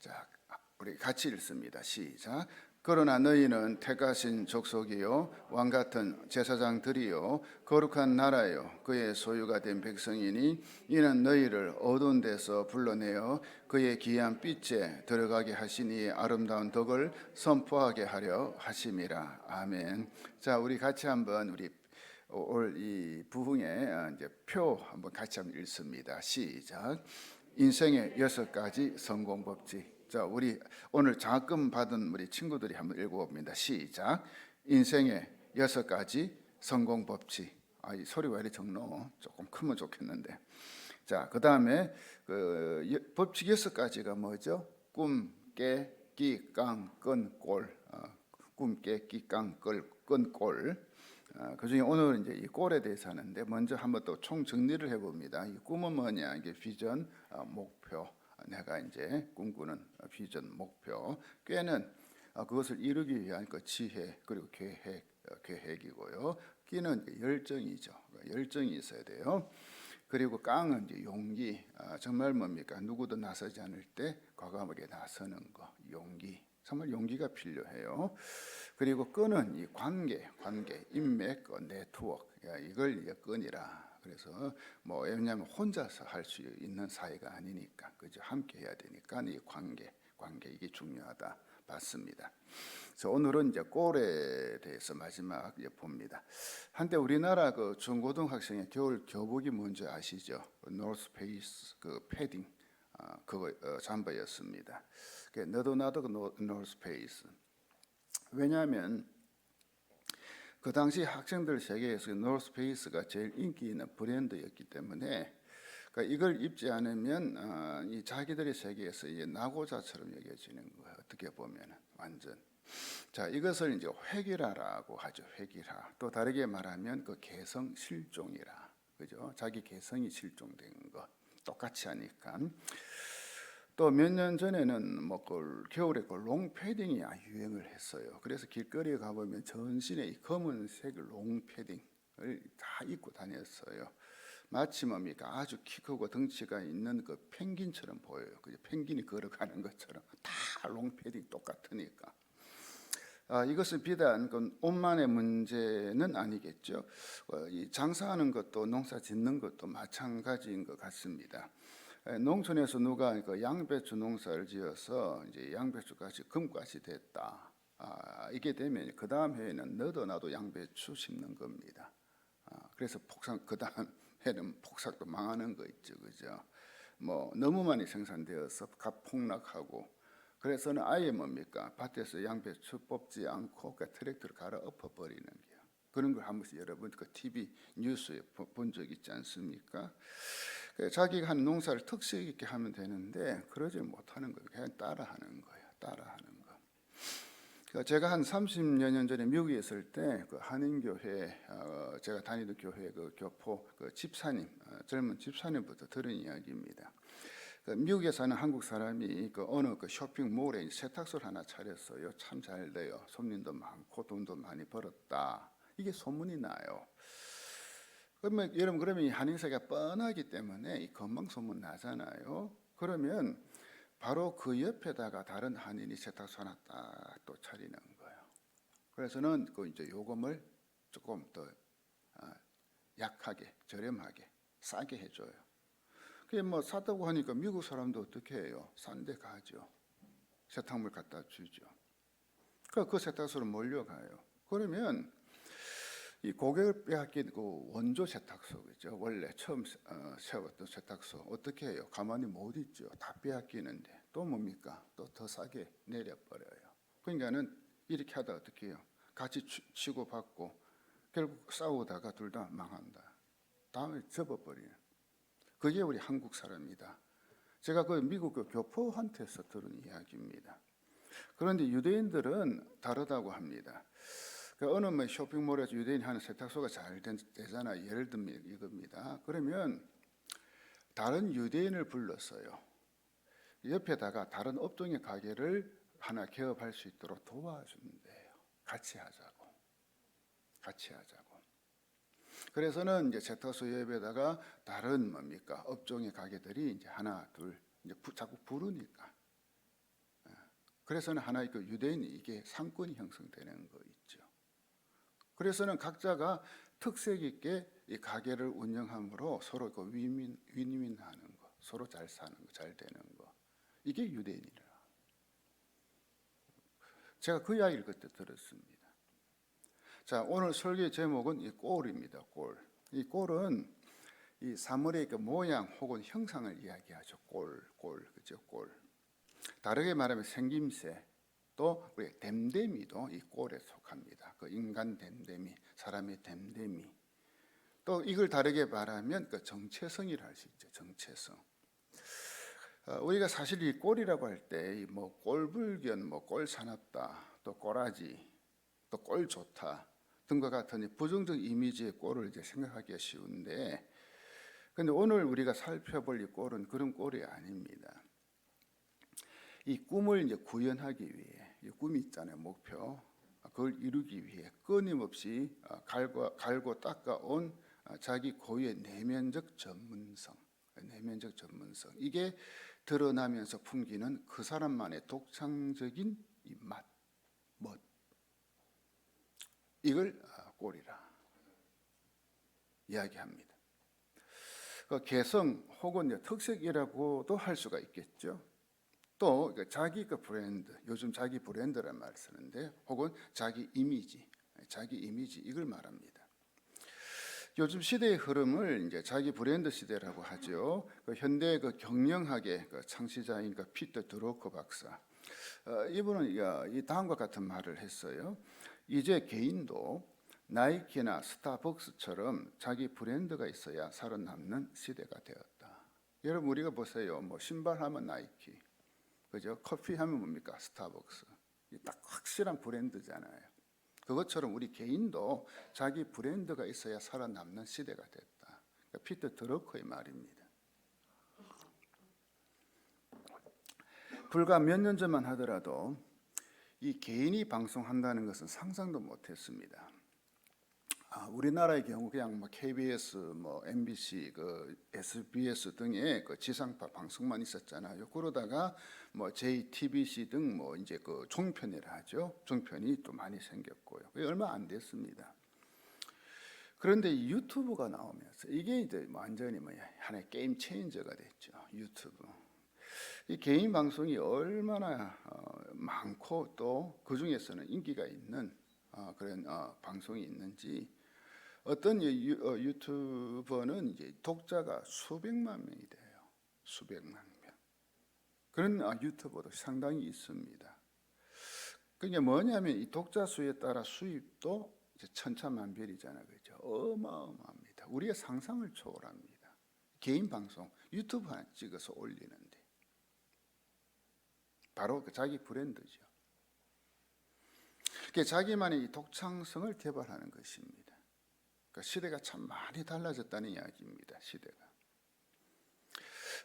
자, 우리 같이 읽습니다. 시작. 그러나 너희는 택하신 족속이요 왕 같은 제사장들이요 거룩한 나라요 그의 소유가 된 백성이니 이는 너희를 어두운 데서 불러내어 그의 귀한 빛에 들어가게 하시니 아름다운 덕을 선포하게 하려 하심이라. 아멘. 자, 우리 같이 한번 우리 올 이 부흥의 이제 표 한번 같이 한번 읽습니다. 시작. 인생의 6가지 성공 법칙. 자, 우리 오늘 장학금 받은 우리 친구들이 한번 읽어봅니다. 시작. 인생의 6가지 성공 법칙. 이 소리 왜 이리 적노? 조금 크면 좋겠는데. 자, 그 다음에 그 법칙 6가지가 뭐죠? 꿈, 깨, 끼, 깡, 끈, 꼴. 꿈, 깨, 끼, 깡, 끈, 꼴. 그 중에 오늘은 이제 이 꼴에 대해서 하는데, 먼저 한번 또 총 정리를 해봅니다. 이 꿈은 뭐냐? 이게 비전, 목표. 내가 이제 꿈꾸는 비전, 목표. 꾀는 그것을 이루기 위한 그 지혜 그리고 계획이고요. 끼는 열정이죠. 열정이 있어야 돼요. 그리고 깡은 이제 용기. 정말 뭡니까? 누구도 나서지 않을 때 과감하게 나서는 거, 용기. 정말 용기가 필요해요. 그리고 끈은 이 관계, 인맥, 네트워크. 이걸 이제 끈이라. 그래서 뭐 왜냐하면 혼자서 할 수 있는 사회가 아니니까, 그죠? 함께 해야 되니까 이 관계 이게 중요하다 봤습니다. 그래서 오늘은 이제 꼴에 대해서 마지막 봅니다. 한때 우리나라 그 중고등학생의 겨울 교복이 뭔지 아시죠? 노스페이스 그 패딩 그거 잠바였습니다. 너도 나도 그 노스페이스. 왜냐하면 그 당시 학생들 세계에서 노스페이스가 제일 인기 있는 브랜드였기 때문에, 그러니까 이걸 입지 않으면 이 자기들의 세계에서 이제 낙오자처럼 여겨지는 거예요. 어떻게 보면 완전. 자, 이것을 이제 회귀라라고 하죠. 회귀라. 또 다르게 말하면 그 개성 실종이라, 그죠? 자기 개성이 실종된 거 똑같이 하니까. 또 몇 년 전에는 뭐 겨울에 롱패딩이 유행을 했어요. 그래서 길거리에 가보면 전신에 이 검은색 롱패딩을 다 입고 다녔어요. 마치 뭡니까? 아주 키 크고 덩치가 있는 그 펭귄처럼 보여요. 그 펭귄이 걸어가는 것처럼 다 롱패딩 똑같으니까. 이것은 비단 옷만의 문제는 아니겠죠. 이 장사하는 것도 농사 짓는 것도 마찬가지인 것 같습니다. 농촌에서 누가 그 양배추 농사를 지어서 이제 양배추까지 금까지 됐다. 이게 되면 그 다음 해에는 너도 나도 양배추 심는 겁니다. 그래서 그 다음 해는 폭삭도 망하는 거 있죠, 그죠? 뭐 너무 많이 생산되어서 값 폭락하고, 그래서는 아예 뭡니까? 밭에서 양배추 뽑지 않고 그 트랙터를 갈아 엎어버리는 게요. 그런 걸 한 번씩 여러분 그 TV 뉴스에 본 적 있지 않습니까? 자기가 하는 농사를 특색 있게 하면 되는데 그러지 못하는 거예요. 그냥 따라하는 거예요. 따라하는 거. 제가 한 30여 년 전에 미국에 있을 때 그 한인교회, 제가 다니던 교회 그 교포 그 집사님, 젊은 집사님부터 들은 이야기입니다. 미국에 사는 한국 사람이 그 어느 그 쇼핑몰에 세탁소를 하나 차렸어요. 참 잘 돼요. 손님도 많고 돈도 많이 벌었다. 이게 소문이 나요. 그러면 여러분, 이 한인사가 뻔하기 때문에 이 건방 소문 나잖아요. 그러면 바로 그 옆에다가 다른 한인이 세탁소 하나 딱 또 차리는 거예요. 그래서는 그 이제 요금을 조금 더 약하게, 저렴하게, 싸게 해줘요. 그게 뭐 쌌다고 하니까 미국 사람도 어떻게 해요? 싼 데 가죠. 세탁물 갖다 주죠. 그 세탁소로 몰려가요. 그러면 이 고객을 빼앗긴 그 원조 세탁소겠죠. 원래 처음 세웠던 세탁소 어떻게 해요? 가만히 못 있죠. 다 빼앗기는데 또 뭡니까? 또 더 싸게 내려버려요. 그러니까는 이렇게 하다 어떻게 해요? 같이 치고받고 결국 싸우다가 둘 다 망한다. 다음에 접어버리는. 그게 우리 한국 사람이다. 제가 그 미국 그 교포한테서 들은 이야기입니다. 그런데 유대인들은 다르다고 합니다. 어느 뭐 쇼핑몰에서 유대인이 하는 세탁소가 잘 되잖아요. 예를 들면 이겁니다. 그러면 다른 유대인을 불렀어요. 옆에다가 다른 업종의 가게를 하나 개업할 수 있도록 도와준대요. 같이 하자고. 그래서는 이제 세탁소 옆에다가 다른 뭡니까? 업종의 가게들이 이제 하나, 둘 이제 자꾸 부르니까 그래서는 하나의 그 유대인이 이게 상권이 형성되는 거 있죠. 그래서는 각자가 특색 있게 이 가게를 운영함으로 서로 그 윈윈하는 거, 서로 잘 사는 거, 잘 되는 거, 이게 유대인이라. 제가 그 이야기를 그때 들었습니다. 자, 오늘 설교의 제목은 이 꼴입니다. 꼴. 이 꼴은 이 사물의 그 모양 혹은 형상을 이야기하죠. 꼴, 그죠? 꼴. 다르게 말하면 생김새, 또 우리 됨됨이도 이 꼴에 속합니다. 그 인간 됨됨이, 사람의 됨됨이. 또 이걸 다르게 말하면 그 정체성이라 할 수 있죠. 정체성. 우리가 사실 이 꼴이라고 할 때 뭐 꼴불견, 뭐 꼴사납다, 또 꼬라지, 또 꼴 좋다 등과 같은 부정적 이미지의 꼴을 이제 생각하기가 쉬운데, 근데 오늘 우리가 살펴볼 이 꼴은 그런 꼴이 아닙니다. 이 꿈을 이제 구현하기 위해, 이 꿈이 있잖아요, 목표. 그걸 이루기 위해 끊임없이 갈고 닦아온 자기 고유의 내면적 전문성, 이게 드러나면서 풍기는 그 사람만의 독창적인 이 맛, 멋, 이걸 꼴이라 이야기합니다. 그 개성 혹은 특색이라고도 할 수가 있겠죠. 또 자기 그 브랜드, 요즘 자기 브랜드라는 말을 쓰는데, 혹은 자기 이미지 이걸 말합니다. 요즘 시대의 흐름을 이제 자기 브랜드 시대라고 하죠. 그 현대 그 경영학의 그 창시자인 그 피터 드로커 박사, 이분은 이 다음과 같은 말을 했어요. 이제 개인도 나이키나 스타벅스처럼 자기 브랜드가 있어야 살아남는 시대가 되었다. 여러분, 우리가 보세요. 뭐 신발 하면 나이키, 그죠? 커피 하면 뭡니까? 스타벅스. 딱 확실한 브랜드잖아요. 그것처럼 우리 개인도 자기 브랜드가 있어야 살아남는 시대가 됐다. 그러니까 피터 드러커의 말입니다. 불과 몇 년 전만 하더라도 이 개인이 방송한다는 것은 상상도 못했습니다. 우리나라의 경우 그냥 뭐 KBS, 뭐 MBC, 그 SBS 등의 그 지상파 방송만 있었잖아요. 그러다가 뭐 JTBC 등 뭐 이제 그 종편이라 하죠. 종편이 또 많이 생겼고요. 얼마 안 됐습니다. 그런데 유튜브가 나오면서 이게 이제 완전히 하나의 게임 체인저가 됐죠. 유튜브. 이 개인 방송이 얼마나 많고 또 그 중에서는 인기가 있는 그런 방송이 있는지, 어떤 유튜버는 이제 독자가 수백만 명이 돼요. 수백만 명. 그런 유튜버도 상당히 있습니다. 그게 뭐냐면 이 독자 수에 따라 수입도 이제 천차만별이잖아요, 그렇죠? 어마어마합니다. 우리의 상상을 초월합니다. 개인 방송 유튜브 하나 찍어서 올리는데 바로 자기 브랜드죠. 자기만의 이 독창성을 개발하는 것입니다. 그러니까 시대가 참 많이 달라졌다는 이야기입니다. 시대가.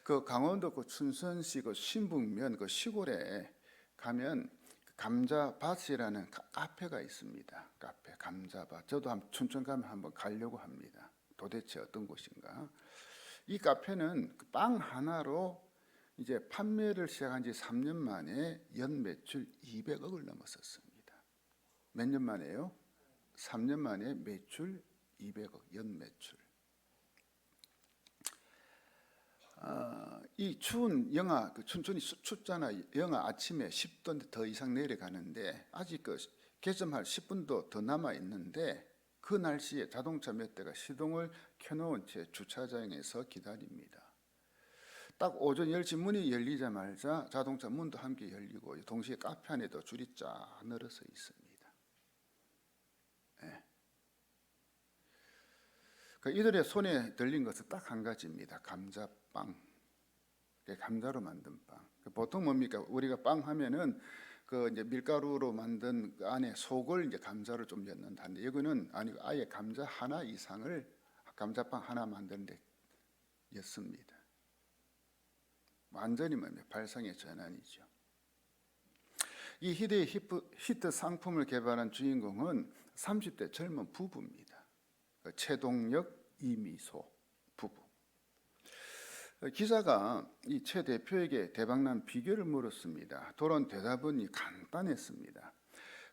그 강원도 그 춘천시 그 신북면 그 시골에 가면 감자밭이라는 카페가 있습니다. 카페 감자밭. 저도 춘천 가면 한번 가려고 합니다. 도대체 어떤 곳인가? 이 카페는 빵 하나로 이제 판매를 시작한 지 3년 만에 연 매출 200억을 넘었었습니다. 몇 년 만에요? 3년 만에 매출 200억, 연 매출. 이 추운 영하, 그 춘천이 춥잖아. 영하 아침에 10도 더 이상 내려가는데 아직 그 개점할 10분도 더 남아 있는데, 그 날씨에 자동차 몇 대가 시동을 켜놓은 채 주차장에서 기다립니다. 딱 오전 10시 문이 열리자마자 자동차 문도 함께 열리고 동시에 카페 안에도 줄이 쫙 늘어서 있습니다. 네. 이들의 손에 들린 것은 딱 한 가지입니다. 감자빵. 감자로 만든 빵. 보통 뭡니까? 우리가 빵 하면은 그 이제 밀가루로 만든 그 안에 속을 이제 감자를 좀 넣는다는데, 여기는 아니고 아예 감자 하나 이상을 감자빵 하나 만드는데 였습니다. 완전히 발상의 전환이죠. 이 희대의 히트 상품을 개발한 주인공은 30대 젊은 부부입니다. 최동혁, 이미소 부부. 기자가 이 최 대표에게 대박난 비결을 물었습니다. 돌아온 대답은 간단했습니다.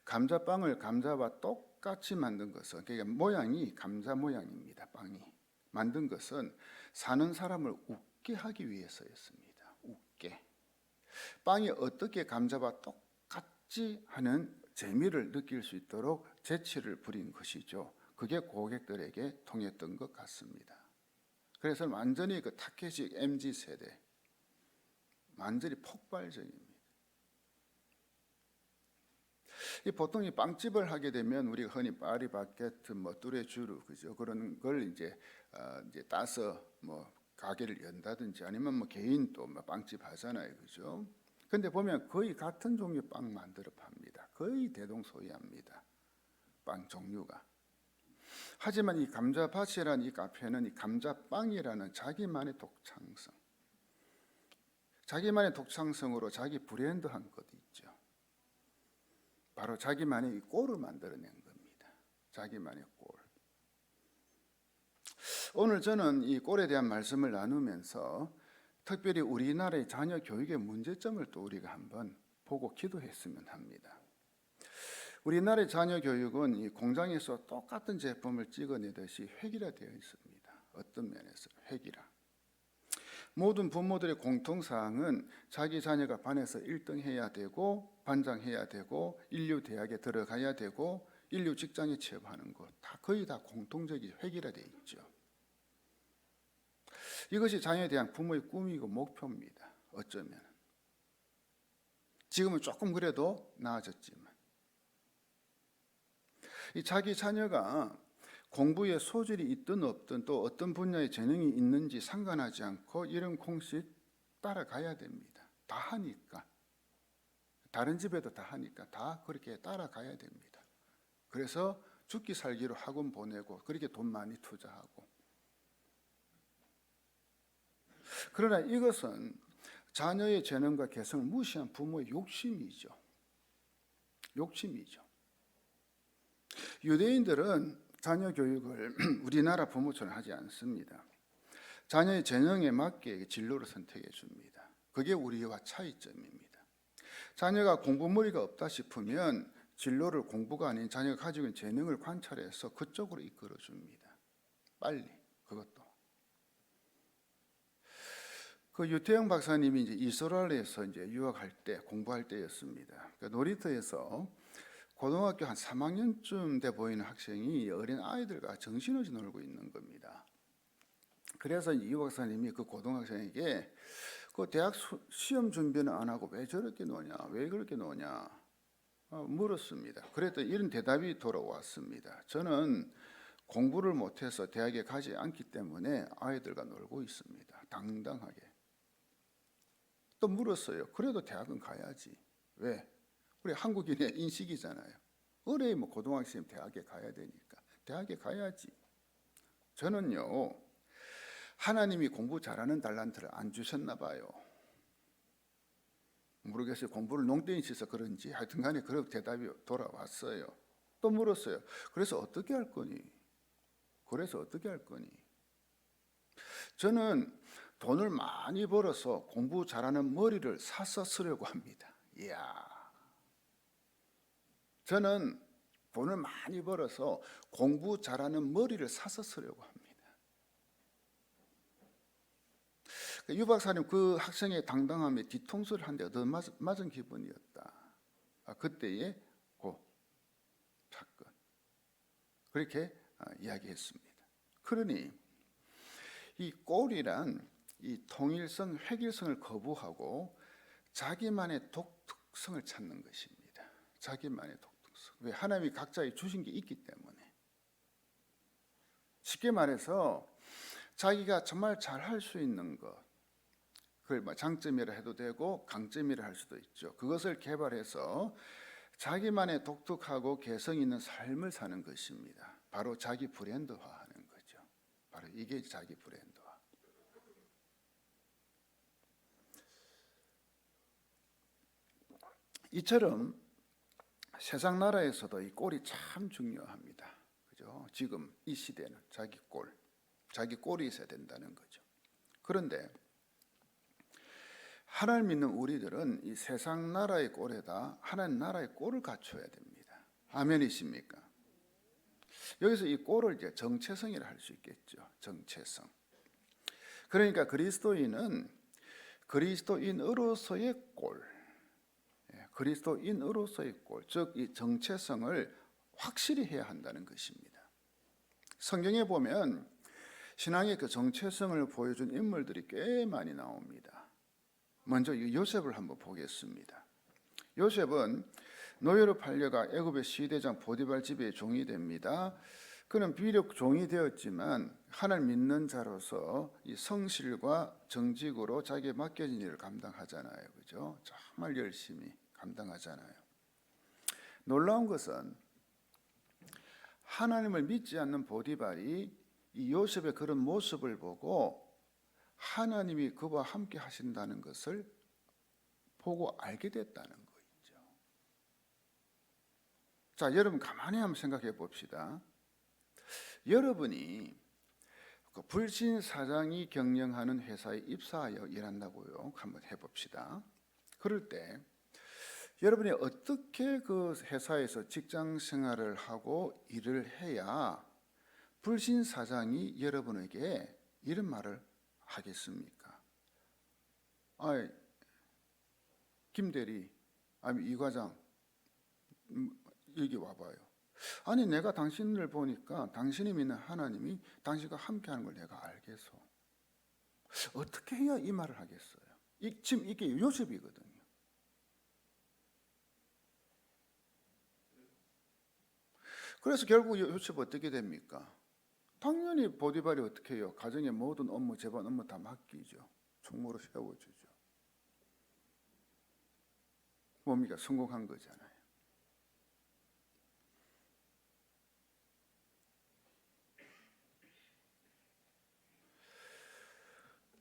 감자빵을 감자와 똑같이 만든 것은, 그러니까 모양이 감자 모양입니다. 빵이 만든 것은 사는 사람을 웃게 하기 위해서였습니다. 웃게. 빵이 어떻게 감자와 똑같지 하는 재미를 느낄 수 있도록 재치를 부린 것이죠. 그게 고객들에게 통했던 것 같습니다. 그래서 완전히 그 타케식 MZ 세대, 완전히 폭발적입니다. 보통 이 빵집을 하게 되면 우리가 흔히 파리바게트, 뚜레쥬르, 그죠? 그런 걸 이제 따서 가게를 연다든지 아니면 개인 또 빵집 하잖아요, 그죠? 근데 보면 거의 같은 종류 빵 만들어 팝니다. 거의 대동소이합니다. 빵 종류가. 하지만 이 감자밭이라는 이 카페는 이 감자빵이라는 자기만의 독창성, 자기만의 독창성으로 자기 브랜드한 것이 있죠. 바로 자기만의 이 꼴을 만들어낸 겁니다. 자기만의 꼴. 오늘 저는 이 꼴에 대한 말씀을 나누면서 특별히 우리나라의 자녀 교육의 문제점을 또 우리가 한번 보고 기도했으면 합니다. 우리나라의 자녀 교육은 이 공장에서 똑같은 제품을 찍어내듯이 획일화되어 있습니다. 어떤 면에서 획일화. 모든 부모들의 공통사항은 자기 자녀가 반에서 1등 해야 되고 반장해야 되고 인류 대학에 들어가야 되고 인류 직장에 취업하는 것, 거의 다 공통적인 획일화되어 있죠. 이것이 자녀에 대한 부모의 꿈이고 목표입니다. 어쩌면 지금은 조금 그래도 나아졌지만 이 자기 자녀가 공부에 소질이 있든 없든 또 어떤 분야에 재능이 있는지 상관하지 않고 이런 공식 따라가야 됩니다. 다 하니까. 다른 집에도 다 하니까 다 그렇게 따라가야 됩니다. 그래서 죽기 살기로 학원 보내고 그렇게 돈 많이 투자하고. 그러나 이것은 자녀의 재능과 개성을 무시한 부모의 욕심이죠. 욕심이죠. 유대인들은 자녀 교육을 우리나라 부모처럼 하지 않습니다. 자녀의 재능에 맞게 진로를 선택해 줍니다. 그게 우리와 차이점입니다. 자녀가 공부머리가 없다 싶으면 진로를 공부가 아닌 자녀가 가지고 있는 재능을 관찰해서 그쪽으로 이끌어 줍니다. 빨리. 그것도. 그 유태영 박사님이 이제 이스라엘에서 이제 유학할 때 공부할 때였습니다. 그 놀이터에서 고등학교 한 3학년쯤 돼 보이는 학생이 어린 아이들과 정신없이 놀고 있는 겁니다. 그래서 이 박사님이 그 고등학생에게 그 대학 시험 준비는 안 하고 왜 저렇게 노냐, 왜 그렇게 노냐 물었습니다. 그랬더니 이런 대답이 돌아왔습니다. 저는 공부를 못해서 대학에 가지 않기 때문에 아이들과 놀고 있습니다. 당당하게. 또 물었어요. 그래도 대학은 가야지. 왜? 우리 한국인의 인식이잖아요. 어려야 고등학생 대학에 가야 되니까 대학에 가야지. 저는요, 하나님이 공부 잘하는 달란트를 안 주셨나 봐요. 모르겠어요. 공부를 농땡이 쳐서 그런지 하여튼 간에 그런 대답이 돌아왔어요. 또 물었어요. 그래서 어떻게 할 거니? 그래서 어떻게 할 거니? 저는 돈을 많이 벌어서 공부 잘하는 머리를 사서 쓰려고 합니다. 이야. 저는 돈을 많이 벌어서 공부 잘하는 머리를 사서 쓰려고 합니다. 유 박사님 그 학생의 당당함에 뒤통수를 한 대 얻어맞은 기분이었다. 그때의 그 사건. 그렇게 이야기했습니다. 그러니 이 꼴이란 이 통일성, 획일성을 거부하고 자기만의 독특성을 찾는 것입니다. 자기만의 독특성. 왜? 하나님이 각자의 주신 게 있기 때문에. 쉽게 말해서 자기가 정말 잘할 수 있는 것, 그걸 장점이라 해도 되고 강점이라 할 수도 있죠. 그것을 개발해서 자기만의 독특하고 개성 있는 삶을 사는 것입니다. 바로 자기 브랜드화하는 거죠. 바로 이게 자기 브랜드화. 이처럼 세상 나라에서도 이 꼴이 참 중요합니다. 그죠? 지금 이 시대는 자기 꼴이 있어야 된다는 거죠. 그런데 하나님 믿는 우리들은 이 세상 나라의 꼴에다 하나님 나라의 꼴을 갖춰야 됩니다. 아멘이십니까? 여기서 이 꼴을 이제 정체성이라 할 수 있겠죠. 정체성. 그러니까 그리스도인은 그리스도인으로서의 꼴, 그리스도인으로서의 꼴, 즉 이 정체성을 확실히 해야 한다는 것입니다. 성경에 보면 신앙의 그 정체성을 보여준 인물들이 꽤 많이 나옵니다. 먼저 요셉을 한번 보겠습니다. 요셉은 노예로 팔려가 애굽의 시대장 보디발 집의 종이 됩니다. 그는 비록 종이 되었지만 하나님 믿는 자로서 이 성실과 정직으로 자기에 맡겨진 일을 감당하잖아요. 그죠? 정말 열심히 감당하잖아요. 놀라운 것은 하나님을 믿지 않는 보디발이 이 요셉의 그런 모습을 보고 하나님이 그와 함께 하신다는 것을 보고 알게 됐다는 거죠. 자, 여러분 가만히 한번 생각해 봅시다. 여러분이 그 불신 사장이 경영하는 회사에 입사하여 일한다고요. 한번 해봅시다. 그럴 때 여러분이 어떻게 그 회사에서 직장 생활을 하고 일을 해야 불신 사장이 여러분에게 이런 말을 하겠습니까? 김 대리, 아니 이 과장, 여기 와봐요. 아니 내가 당신을 보니까 당신이 믿는 하나님이 당신과 함께하는 걸 내가 알겠어. 어떻게 해야 이 말을 하겠어요? 지금 이게 요셉이거든요. 그래서 결국 요셉 어떻게 됩니까? 당연히 보디발이 어떻게 해요? 가정의 모든 업무, 재반 업무 다 맡기죠. 총무로 세워주죠. 뭡니까? 성공한 거잖아요.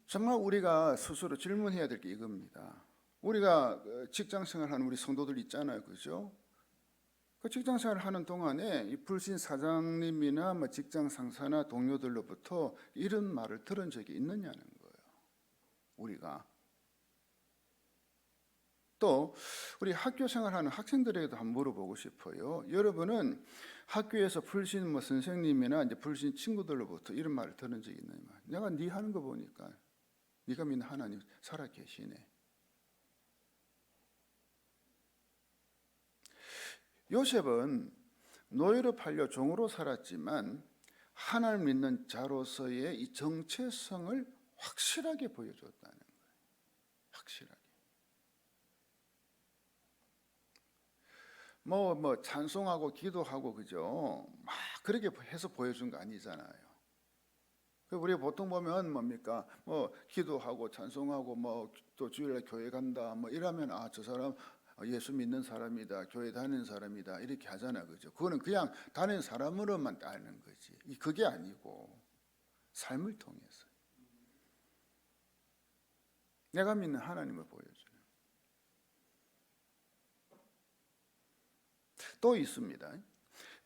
정말 우리가 스스로 질문해야 될 게 이겁니다. 우리가 직장 생활하는 우리 성도들 있잖아요. 그죠? 그 직장 생활을 하는 동안에 이 불신 사장님이나 뭐 직장 상사나 동료들로부터 이런 말을 들은 적이 있느냐는 거예요. 우리가. 또 우리 학교 생활하는 학생들에게도 한번 물어보고 싶어요. 여러분은 학교에서 불신 뭐 선생님이나 이제 불신 친구들로부터 이런 말을 들은 적이 있느냐? 내가 네 하는 거 보니까 네가 믿는 하나님 살아 계시네. 요셉은 노예로 팔려 종으로 살았지만 하나님 믿는 자로서의 이 정체성을 확실하게 보여줬다는 거예요. 확실하게. 뭐 찬송하고 기도하고 그죠? 막 그렇게 해서 보여준 거 아니잖아요. 우리가 보통 보면 뭡니까? 뭐 기도하고 찬송하고 뭐 또 주일날 교회 간다 뭐 이러면 저 사람 예수 믿는 사람이다, 교회 다니는 사람이다 이렇게 하잖아요, 그죠? 그거는 그냥 다니는 사람으로만 아는 거지. 그게 아니고 삶을 통해서 내가 믿는 하나님을 보여주는. 또 있습니다.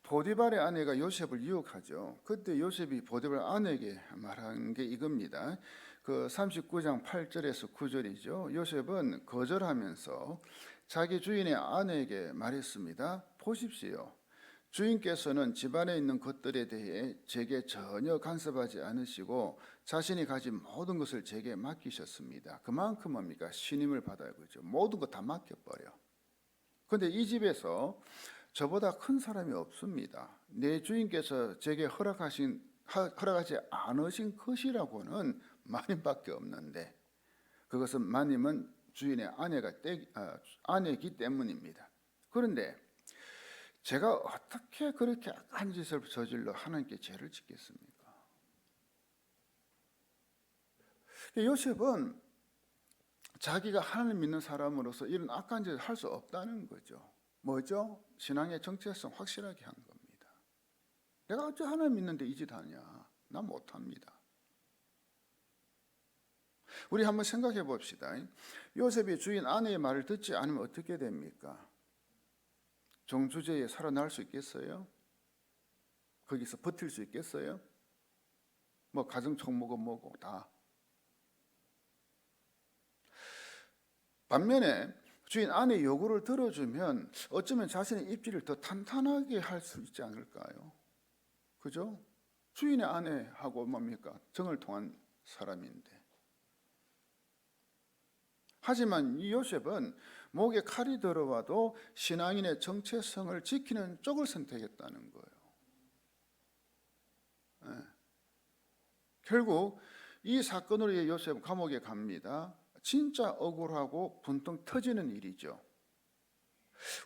보디발의 아내가 요셉을 유혹하죠. 그때 요셉이 보디발 아내에게 말한 게 이겁니다. 그 39장 8절에서 9절이죠. 요셉은 거절하면서 자기 주인의 아내에게 말했습니다. 보십시오. 주인께서는 집안에 있는 것들에 대해 제게 전혀 간섭하지 않으시고 자신이 가진 모든 것을 제게 맡기셨습니다. 그만큼 뭡니까? 신임을 받아요. 그죠? 모든 거 다 맡겨버려. 그런데 이 집에서 저보다 큰 사람이 없습니다. 내 주인께서 제게 허락하지 않으신 것이라고는 마님밖에 없는데 그것은 마님은 주인의 아내이기 때문입니다. 그런데 제가 어떻게 그렇게 악한 짓을 저질러 하나님께 죄를 짓겠습니까? 요셉은 자기가 하나님 믿는 사람으로서 이런 악한 짓을 할 수 없다는 거죠. 뭐죠? 신앙의 정체성 확실하게 한 겁니다. 내가 어째 하나님 믿는데 이 짓 하냐? 나 못합니다. 우리 한번 생각해 봅시다. 요셉이 주인 아내의 말을 듣지 않으면 어떻게 됩니까? 종주제에 살아날 수 있겠어요? 거기서 버틸 수 있겠어요? 뭐 가정 총무고 뭐고 다. 반면에 주인 아내 요구를 들어주면 어쩌면 자신의 입지를 더 탄탄하게 할 수 있지 않을까요? 그죠? 주인의 아내하고 뭡니까? 정을 통한 사람인데. 하지만 이 요셉은 목에 칼이 들어와도 신앙인의 정체성을 지키는 쪽을 선택했다는 거예요. 네. 결국 이 사건으로 요셉 감옥에 갑니다. 진짜 억울하고 분통 터지는 일이죠.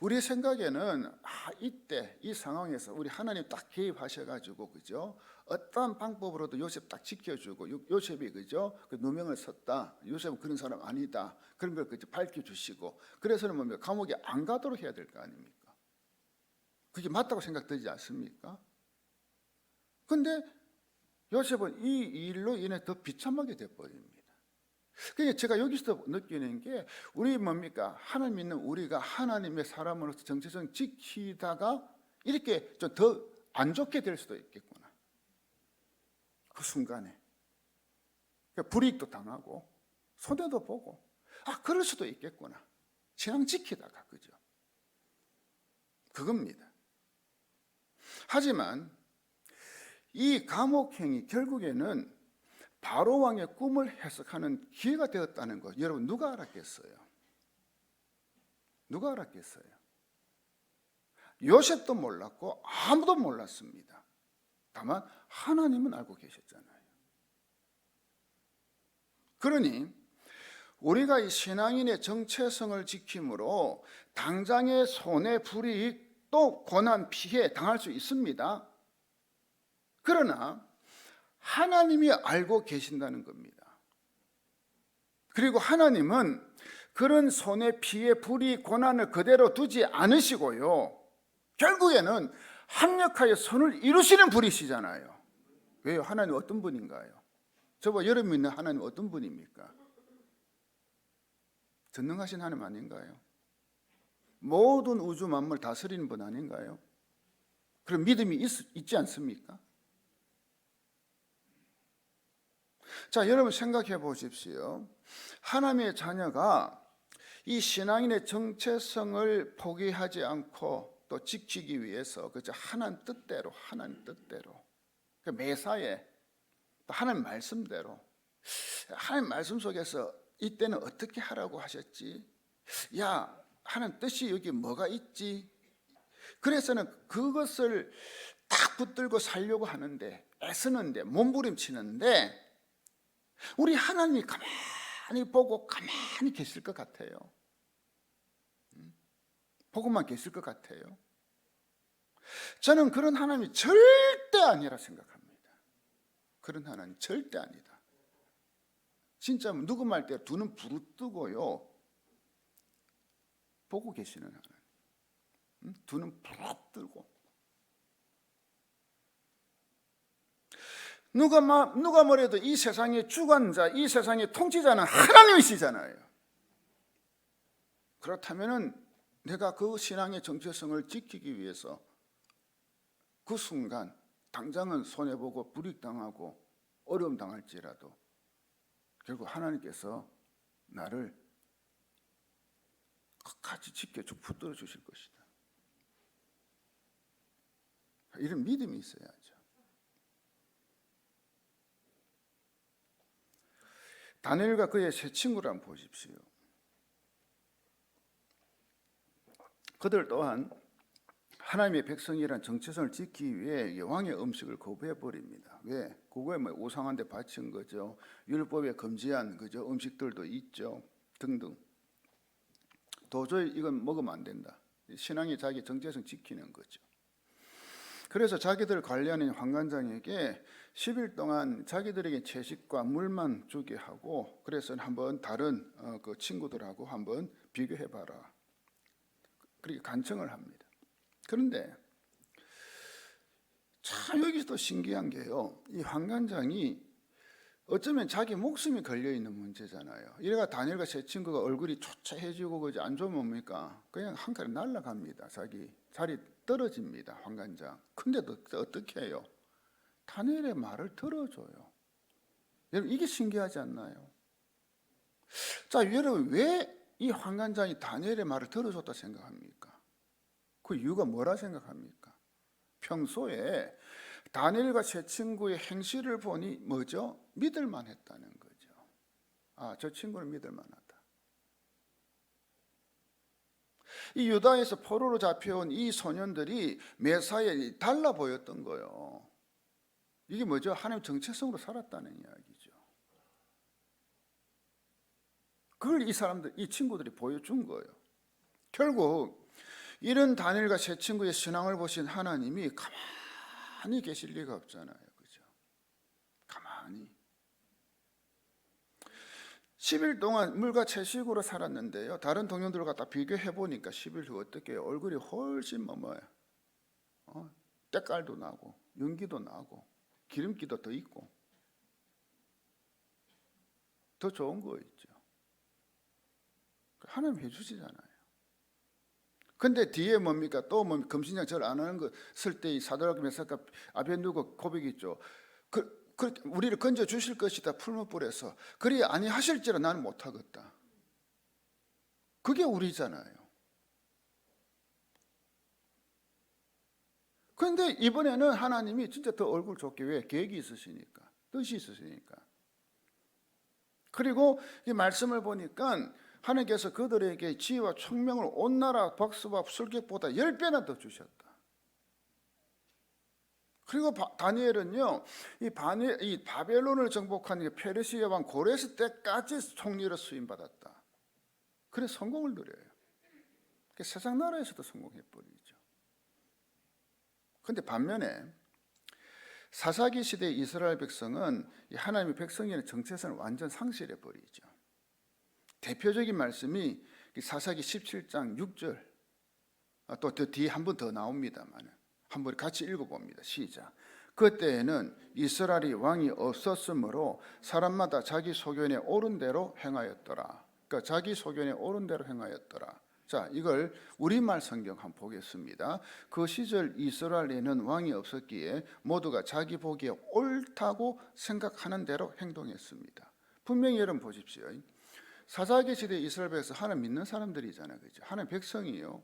우리 생각에는 이때 이 상황에서 우리 하나님 딱 개입하셔가지고 그죠? 어떠한 방법으로도 요셉 딱 지켜주고 요셉이 그죠? 그 누명을 썼다. 요셉은 그런 사람 아니다. 그런 걸 그죠? 밝혀주시고 그래서는 뭡니까? 감옥에 안 가도록 해야 될 거 아닙니까? 그게 맞다고 생각되지 않습니까? 근데 요셉은 이 일로 인해 더 비참하게 돼버립니다. 그러니까 제가 여기서 느끼는 게 우리 뭡니까? 하나님 믿는 우리가 하나님의 사람으로서 정체성 지키다가 이렇게 좀 더 안 좋게 될 수도 있겠구나. 그 순간에 그러니까 불이익도 당하고 손해도 보고 그럴 수도 있겠구나. 신앙 지키다가 그죠? 그겁니다. 하지만 이 감옥행위 결국에는 바로 왕의 꿈을 해석하는 기회가 되었다는 것, 여러분 누가 알았겠어요? 누가 알았겠어요? 요셉도 몰랐고 아무도 몰랐습니다. 다만 하나님은 알고 계셨잖아요. 그러니 우리가 이 신앙인의 정체성을 지킴으로 당장의 손해, 불이익, 또 고난, 피해 당할 수 있습니다. 그러나 하나님이 알고 계신다는 겁니다. 그리고 하나님은 그런 손해, 피해, 불이익, 고난을 그대로 두지 않으시고요. 결국에는 합력하여 선을 이루시는 분이시잖아요. 왜요? 하나님 어떤 분인가요? 저와 여러분 믿는 하나님 어떤 분입니까? 전능하신 하나님 아닌가요? 모든 우주 만물 다스리는 분 아닌가요? 그런 믿음이 있지 않습니까? 자, 여러분 생각해 보십시오. 하나님의 자녀가 이 신앙인의 정체성을 포기하지 않고 또 지키기 위해서 그저 하나님 뜻대로 매사에 하나님 말씀대로 하나님 말씀 속에서 이때는 어떻게 하라고 하셨지? 야, 하나님 뜻이 여기 뭐가 있지? 그래서는 그것을 딱 붙들고 살려고 하는데 애쓰는데 몸부림치는데 우리 하나님이 가만히 보고 가만히 계실 것 같아요. 보고만 계실 것 같아요. 저는 그런 하나님이 절대 아니라 생각합니다. 그런 하나님 절대 아니다. 진짜 누구 말 때 두 눈 부릅뜨고요 보고 계시는 하나님. 두 눈 부릅뜨고 누가 뭐래도 이 세상의 주관자, 이 세상의 통치자는 하나님이시잖아요. 그렇다면은 내가 그 신앙의 정체성을 지키기 위해서 그 순간 당장은 손해보고 불이익당하고 어려움 당할지라도 결국 하나님께서 나를 끝까지 지켜주고 붙들어 주실 것이다. 이런 믿음이 있어야죠. 다니엘과 그의 세 친구를 한번 보십시오. 그들 또한 하나님의 백성이란 정체성을 지키기 위해 왕의 음식을 거부해버립니다. 왜? 그거에 뭐 우상한 데 바친 거죠. 율법에 금지한 그죠 음식들도 있죠. 등등. 도저히 이건 먹으면 안 된다. 신앙이 자기 정체성 지키는 거죠. 그래서 자기들 관리하는 환관장에게 10일 동안 자기들에게 채식과 물만 주게 하고 그래서 한번 다른 그 친구들하고 한번 비교해봐라. 그렇게 간청을 합니다. 그런데 참 여기서 신기한 게요. 이 환관장이 어쩌면 자기 목숨이 걸려있는 문제잖아요. 이래가 다니엘과 세 친구가 얼굴이 초췌해지고 그지 안 좋으면 뭡니까? 그냥 한 칼에 날아갑니다. 자기 자리 떨어집니다. 환관장. 근데도 어떻게 해요? 다니엘의 말을 들어줘요. 여러분 이게 신기하지 않나요? 자, 여러분 왜 이 환관장이 다니엘의 말을 들어줬다 생각합니까? 그 이유가 뭐라 생각합니까? 평소에 다니엘과 세 친구의 행실을 보니 뭐죠? 믿을만 했다는 거죠. 아, 저 친구는 믿을만하다. 이 유다에서 포로로 잡혀온 이 소년들이 매사에 달라 보였던 거예요. 이게 뭐죠? 하나님 정체성으로 살았다는 이야기죠. 그걸 이 사람들, 이 친구들이 보여준 거예요. 결국 이런 다니엘과 세 친구의 신앙을 보신 하나님이 가만히 계실 리가 없잖아요. 그죠? 가만히 10일 동안 물과 채식으로 살았는데요, 다른 동료들과 다 비교해 보니까 10일 후 어떻게 해요? 얼굴이 훨씬 머머요. 때깔도 나고 연기도 나고 기름기도 더 있고 더 좋은 거 있죠. 하나님 해주시잖아요. 근데 뒤에 뭡니까? 또 뭐 금신장 절 안 하는 거 쓸 때 이 사드락 메삭과 아벤누고 고백이 있죠. 우리를 건져 주실 것이다 풀무불에서. 그리 아니하실지라 나는 못하겠다. 그게 우리잖아요. 그런데 이번에는 하나님이 진짜 더 얼굴 좋게, 왜? 계획이 있으시니까, 뜻이 있으시니까. 그리고 이 말씀을 보니까 하나님께서 그들에게 지혜와 총명을 온 나라 박수와 술객보다 10배나 더 주셨다. 그리고 다니엘은요, 이 바벨론을 정복한 페르시아 왕 고레스 때까지 총리로 수임받았다. 그래서 성공을 누려요. 세상 나라에서도 성공해버리죠. 그런데 반면에 사사기 시대 이스라엘 백성은 하나님의 백성의 정체성을 완전 상실해버리죠. 대표적인 말씀이 사사기 17장 6절, 또 더 뒤에 한 번 더 나옵니다만 한번 같이 읽어봅니다. 시작. 그때에는 이스라엘이 왕이 없었으므로 사람마다 자기 소견에 옳은 대로 행하였더라. 그러니까 자기 소견에 옳은 대로 행하였더라. 자, 이걸 우리말 성경 한번 보겠습니다. 그 시절 이스라엘에는 왕이 없었기에 모두가 자기 보기에 옳다고 생각하는 대로 행동했습니다. 분명히 여러분 보십시오. 사사기 시대 이스라엘 백성 하나님 믿는 사람들이잖아요. 그죠? 하나님 백성이에요.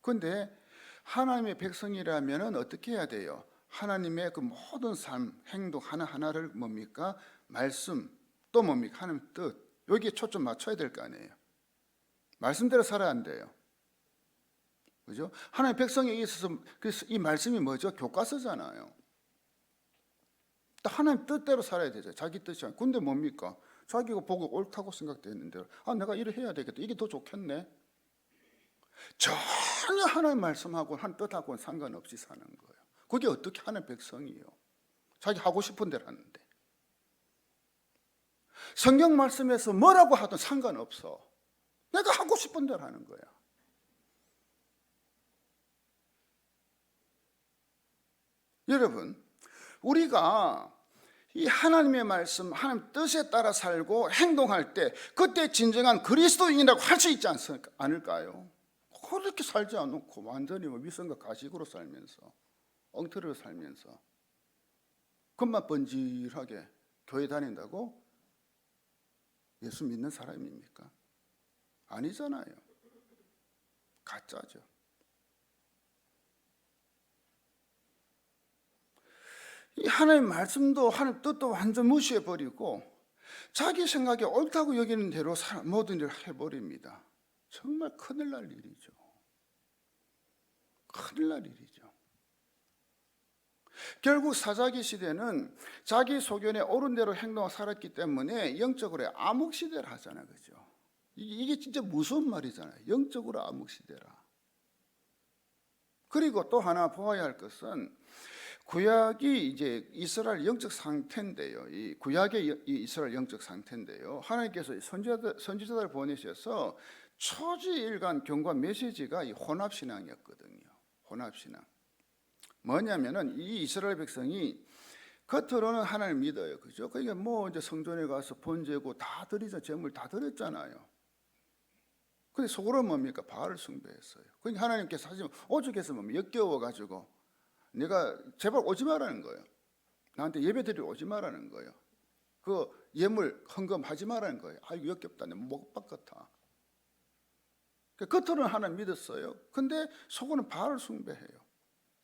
그런데 하나님의 백성이라면 어떻게 해야 돼요? 하나님의 그 모든 삶, 행동 하나하나를 뭡니까? 말씀, 또 뭡니까? 하나님 뜻, 여기에 초점 맞춰야 될 거 아니에요. 말씀대로 살아야 안 돼요. 그죠? 하나님 백성에 있어서 그래서 이 말씀이 뭐죠? 교과서잖아요. 하나님 뜻대로 살아야 되죠. 자기 뜻이 아니고. 근데 뭡니까? 자기가 보고 옳다고 생각되는데, 내가 이래 해야 되겠다. 이게 더 좋겠네. 전혀 하나님 말씀하고 한 뜻하고는 상관없이 사는 거예요. 그게 어떻게 하는 백성이에요? 자기 하고 싶은 대로 하는데. 성경 말씀에서 뭐라고 하든 상관없어. 내가 하고 싶은 대로 하는 거야. 여러분, 우리가 이 하나님의 말씀, 하나님 뜻에 따라 살고 행동할 때 그때 진정한 그리스도인이라고 할 수 있지 않을까요? 그렇게 살지 않고 완전히 위선과 가식으로 살면서, 엉터리로 살면서 그것만 번질하게 교회 다닌다고 예수 믿는 사람입니까? 아니잖아요. 가짜죠. 이 하나님 말씀도 하나님 뜻도 완전 무시해버리고 자기 생각에 옳다고 여기는 대로 모든 일을 해버립니다. 정말 큰일 날 일이죠. 큰일 날 일이죠. 결국 사사기 시대는 자기 소견에 옳은 대로 행동하고 살았기 때문에 영적으로 암흑시대를 하잖아요. 그죠? 이게 진짜 무서운 말이잖아요. 영적으로 암흑시대라. 그리고 또 하나 보아야 할 것은 구약이 이제 이스라엘 영적 상태인데요. 이 구약의 이스라엘 영적 상태인데요. 하나님께서 선지자들 보내셔서 초지일간 경과 메시지가 이 혼합신앙이었거든요. 혼합신앙. 뭐냐면은 이 이스라엘 백성이 겉으로는 하나님을 믿어요. 그죠? 그러니까 뭐 이제 성전에 가서 번제고 다 드리자, 제물 다 드렸잖아요. 근데 속으로는 뭡니까? 바알을 숭배했어요. 그러니까 하나님께서 하시면 오죽해서 뭐 역겨워가지고 내가 제발 오지 말라는 거예요. 나한테 예배 드리러 오지 말라는 거예요. 그 예물 헌금하지 말라는 거예요. 아이고 역겹다. 내 못 받겠다. 겉으로는 하나님 믿었어요. 근데 속으로는 바알 숭배해요.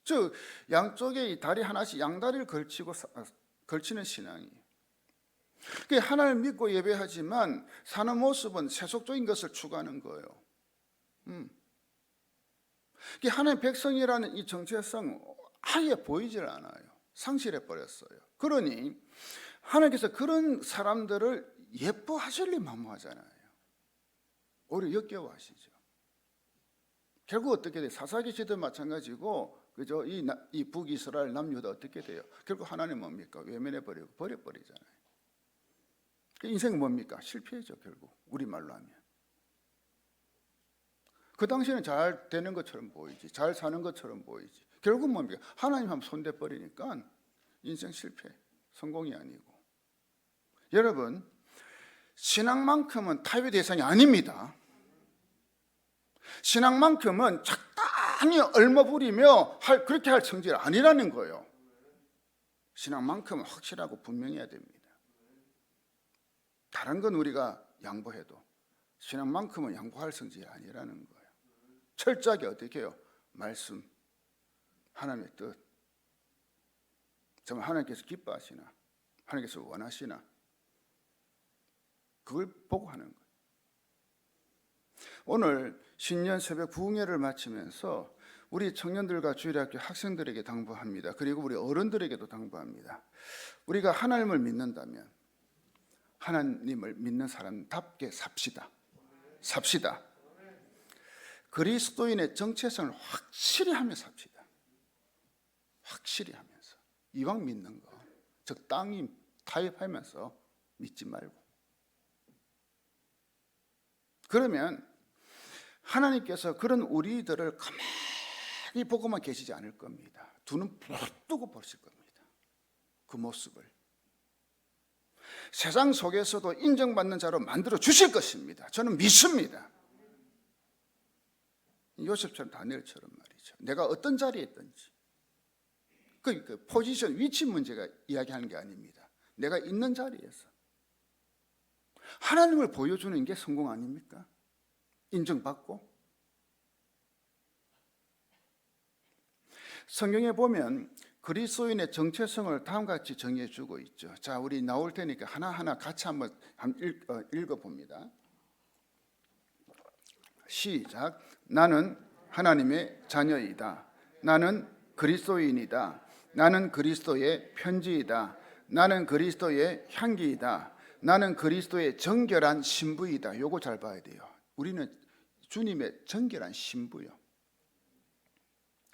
즉 양쪽에 이 다리 하나씩 양다리를 걸치는 신앙이에요. 하나님을 믿고 예배하지만 사는 모습은 세속적인 것을 추구하는 거예요. 하나님의 백성이라는 이 정체성 아예 보이질 않아요. 상실해 버렸어요. 그러니 하나님께서 그런 사람들을 예뻐하실리 만무하잖아요. 오히려 역겨워하시죠. 결국 어떻게 돼요? 사사기 시대도 마찬가지고, 그죠? 이 북이스라엘 남유다 어떻게 돼요? 결국 하나님 뭡니까? 외면해 버리고 버려버리잖아요. 인생은 뭡니까? 실패죠. 결국 우리말로 하면. 그 당시에는 잘 되는 것처럼 보이지, 잘 사는 것처럼 보이지. 결국 뭡니까? 하나님 한번 손대 버리니까 인생 실패, 성공이 아니고. 여러분, 신앙만큼은 타협의 대상이 아닙니다. 신앙만큼은 적당히 얼머부리며 그렇게 할 성질이 아니라는 거예요. 신앙만큼은 확실하고 분명해야 됩니다. 다른 건 우리가 양보해도 신앙만큼은 양보할 성질이 아니라는 거예요. 철저하게 어떻게 해요? 말씀, 하나님의 뜻. 정말 하나님께서 기뻐하시나, 하나님께서 원하시나, 그걸 보고 하는 거예요. 오늘 신년 새벽 부흥회를 마치면서 우리 청년들과 주일학교 학생들에게 당부합니다. 그리고 우리 어른들에게도 당부합니다. 우리가 하나님을 믿는다면 하나님을 믿는 사람답게 삽시다. 그리스도인의 정체성을 확실히 하며 삽시다. 확실히 하면서. 이왕 믿는 거 적당히 타협하면서 믿지 말고. 그러면 하나님께서 그런 우리들을 가만히 보고만 계시지 않을 겁니다. 두 눈 부릅뜨고 보실 겁니다. 그 모습을. 세상 속에서도 인정받는 자로 만들어 주실 것입니다. 저는 믿습니다. 요셉처럼 다니엘처럼 말이죠. 내가 어떤 자리에 있든지 그 포지션, 위치 문제가 이야기하는 게 아닙니다. 내가 있는 자리에서 하나님을 보여주는 게 성공 아닙니까? 인정받고. 성경에 보면 그리스도인의 정체성을 다음과 같이 정해 주고 있죠. 자, 우리 나올 테니까 하나하나 같이 한번 읽어봅니다. 시작. 나는 하나님의 자녀이다. 나는 그리스도인이다. 나는 그리스도의 편지이다. 나는 그리스도의 향기이다. 나는 그리스도의 정결한 신부이다. 요거 잘 봐야 돼요. 우리는 주님의 정결한 신부요.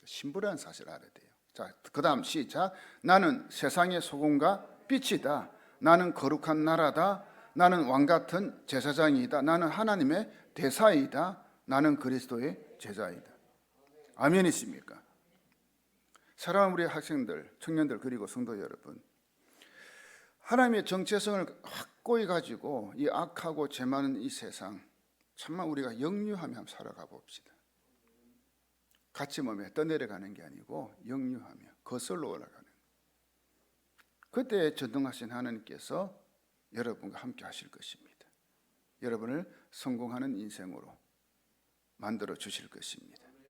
신부라는 사실을 알아야 돼요. 자, 그 다음 시작. 나는 세상의 소금과 빛이다. 나는 거룩한 나라다. 나는 왕같은 제사장이다. 나는 하나님의 대사이다. 나는 그리스도의 제자이다. 아멘이십니까? 사랑하는 우리 학생들, 청년들, 그리고 성도 여러분, 하나님의 정체성을 확고히 가지고 이 악하고 죄 많은 이 세상, 참만 우리가 역류하며 한번 살아가 봅시다. 같이 몸에 떠내려가는 게 아니고 역류하며 거슬러 올라가는. 그때 전능하신 하나님께서 여러분과 함께 하실 것입니다. 여러분을 성공하는 인생으로 만들어 주실 것입니다.